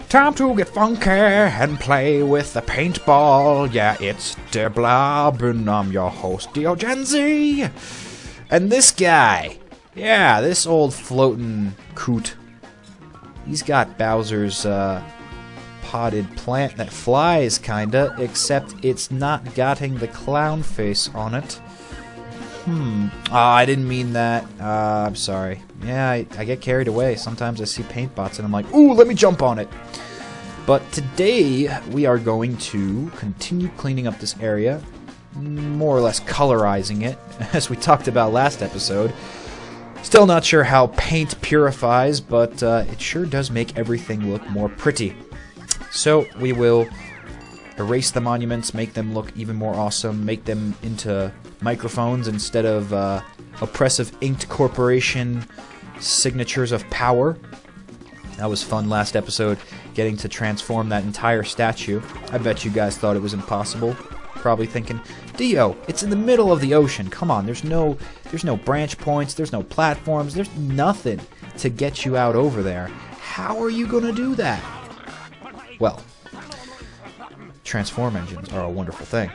Time to get funky and play with the paintball. Yeah, it's the Blob, and I'm your host, DeoGenZ. And this guy, yeah, this old floating coot, he's got Bowser's potted plant that flies, kinda, except it's not gotting the clown face on it. Oh, I didn't mean that. I'm sorry. Yeah, I get carried away. Sometimes I see paint bots and I'm like, ooh, let me jump on it. But today, we are going to continue cleaning up this area, more or less colorizing it, as we talked about last episode. Still not sure how paint purifies, but it sure does make everything look more pretty. So, we will erase the monuments, make them look even more awesome, make them into microphones instead of oppressive inked corporation signatures of power. That was fun last episode, getting to transform that entire statue. I bet you guys thought it was impossible. Probably thinking, Dio, it's in the middle of the ocean. Come on, there's no branch points, there's no platforms, there's nothing to get you out over there. How are you gonna do that? Well, transform engines are a wonderful thing.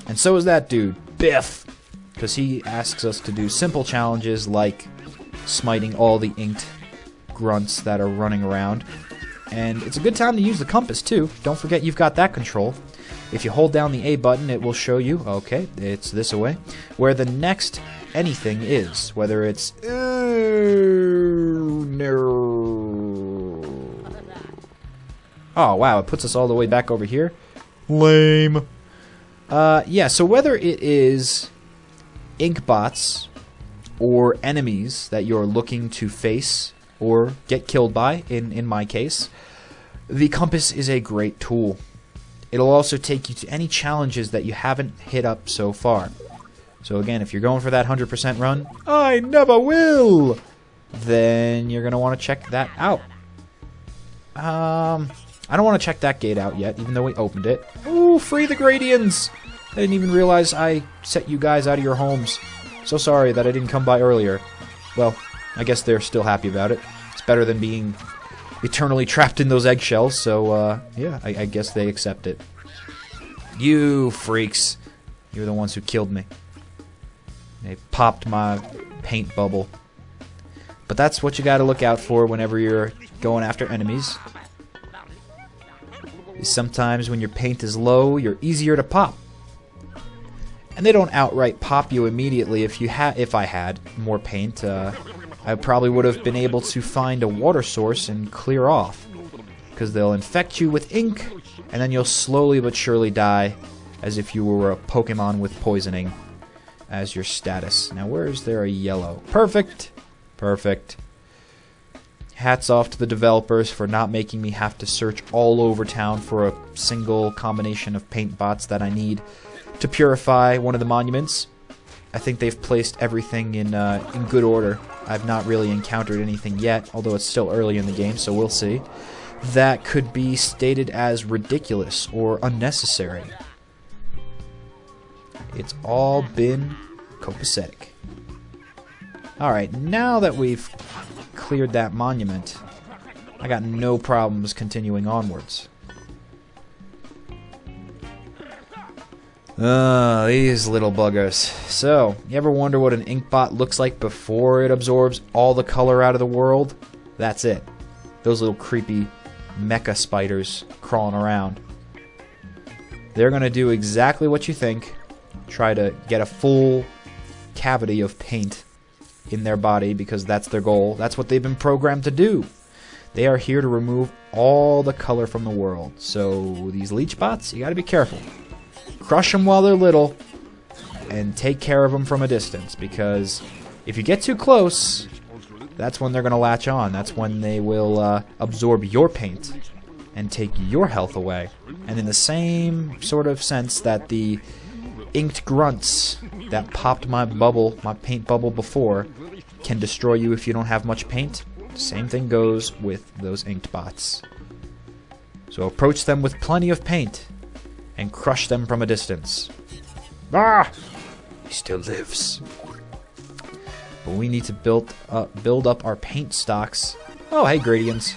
And so is that dude, Biff, because he asks us to do simple challenges like smiting all the inked grunts that are running around. And it's a good time to use the compass too. Don't forget you've got that control. If you hold down the A button, it will show you, okay, it's this away, where the next anything is, whether it's oh wow, it puts us all the way back over here. Lame. Yeah, so whether it is ink bots or enemies that you're looking to face or get killed by, in my case, the compass is a great tool. It'll also take you to any challenges that you haven't hit up so far. So again, if you're going for that 100% run, I never will, then you're going to want to check that out. I don't want to check that gate out yet, even though we opened it. Ooh, free the Gradients! I didn't even realize I set you guys out of your homes. So sorry that I didn't come by earlier. Well, I guess they're still happy about it. It's better than being eternally trapped in those eggshells, so, yeah, I guess they accept it. You freaks. You're the ones who killed me. They popped my paint bubble. But that's what you gotta look out for whenever you're going after enemies. Sometimes when your paint is low, you're easier to pop. And they don't outright pop you immediately. If I had more paint, I probably would have been able to find a water source and clear off. Because they'll infect you with ink, and then you'll slowly but surely die as if you were a Pokemon with poisoning as your status. Now where is there a yellow? Perfect! Perfect. Hats off to the developers for not making me have to search all over town for a single combination of paint bots that I need to purify one of the monuments. I think they've placed everything in good order. I've not really encountered anything yet, although it's still early in the game, so we'll see. That could be stated as ridiculous or unnecessary. It's all been copacetic. Alright, now that we've cleared that monument, I got no problems continuing onwards. These little buggers. So, you ever wonder what an inkbot looks like before it absorbs all the color out of the world? That's it. Those little creepy mecha spiders crawling around. They're gonna do exactly what you think. Try to get a full cavity of paint in their body because that's their goal. That's what they've been programmed to do. They are here to remove all the color from the world. So, these leech bots, you gotta be careful. Crush them while they're little, and take care of them from a distance, because if you get too close, that's when they're going to latch on. That's when they will absorb your paint and take your health away. And in the same sort of sense that the inked grunts that popped my paint bubble before, can destroy you if you don't have much paint, the same thing goes with those inked bots. So approach them with plenty of paint, and crush them from a distance. Ah! He still lives. But we need to build up our paint stocks. Oh, hey, Gradients.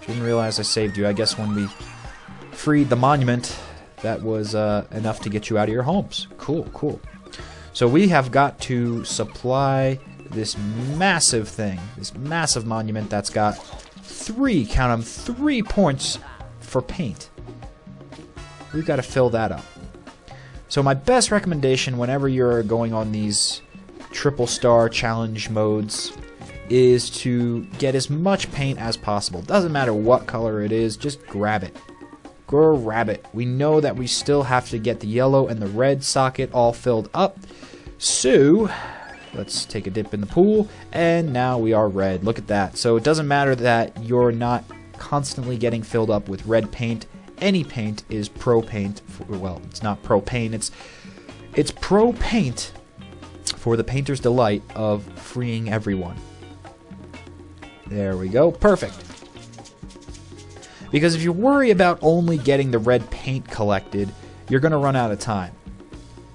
Didn't realize I saved you. I guess when we freed the monument, that was enough to get you out of your homes. Cool, cool. So we have got to supply this massive thing, this massive monument that's got 3, count them, 3 points for paint. We've got to fill that up. So my best recommendation whenever you're going on these triple star challenge modes is to get as much paint as possible. Doesn't matter what color it is, just grab it. Grab it. We know that we still have to get the yellow and the red socket all filled up. So let's take a dip in the pool, and now we are red. Look at that. So it doesn't matter that you're not constantly getting filled up with red paint. Any paint is pro paint. Well, it's not pro paint. It's pro paint for the painter's delight of freeing everyone. There we go. Perfect. Because if you worry about only getting the red paint collected, you're going to run out of time.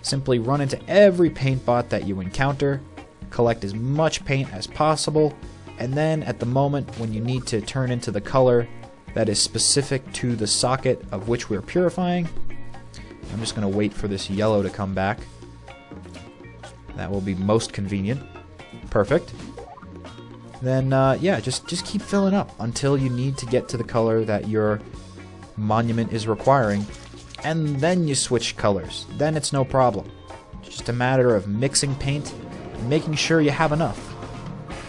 Simply run into every paint bot that you encounter, collect as much paint as possible, and then at the moment when you need to turn into the color that is specific to the socket of which we're purifying, I'm just going to wait for this yellow to come back. That will be most convenient. Perfect. Then, yeah, just keep filling up until you need to get to the color that your monument is requiring, and then you switch colors. Then it's no problem. It's just a matter of mixing paint and making sure you have enough.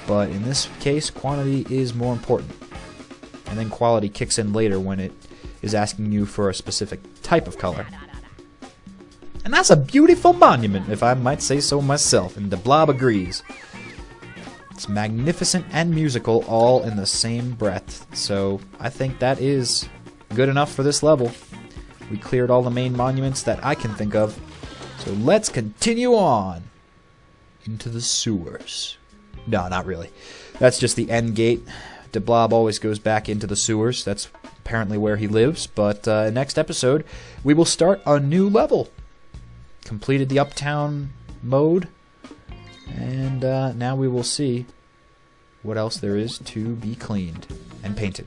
But in this case, quantity is more important. And then quality kicks in later when it is asking you for a specific type of color. And that's a beautiful monument, if I might say so myself, and the Blob agrees. It's magnificent and musical all in the same breath, so I think that is good enough for this level. We cleared all the main monuments that I can think of, so let's continue on into the sewers. No, not really. That's just the end gate. The Blob always goes back into the sewers. That's apparently where he lives, but next episode we will start a new level. Completed the Uptown mode, and now we will see what else there is to be cleaned and painted.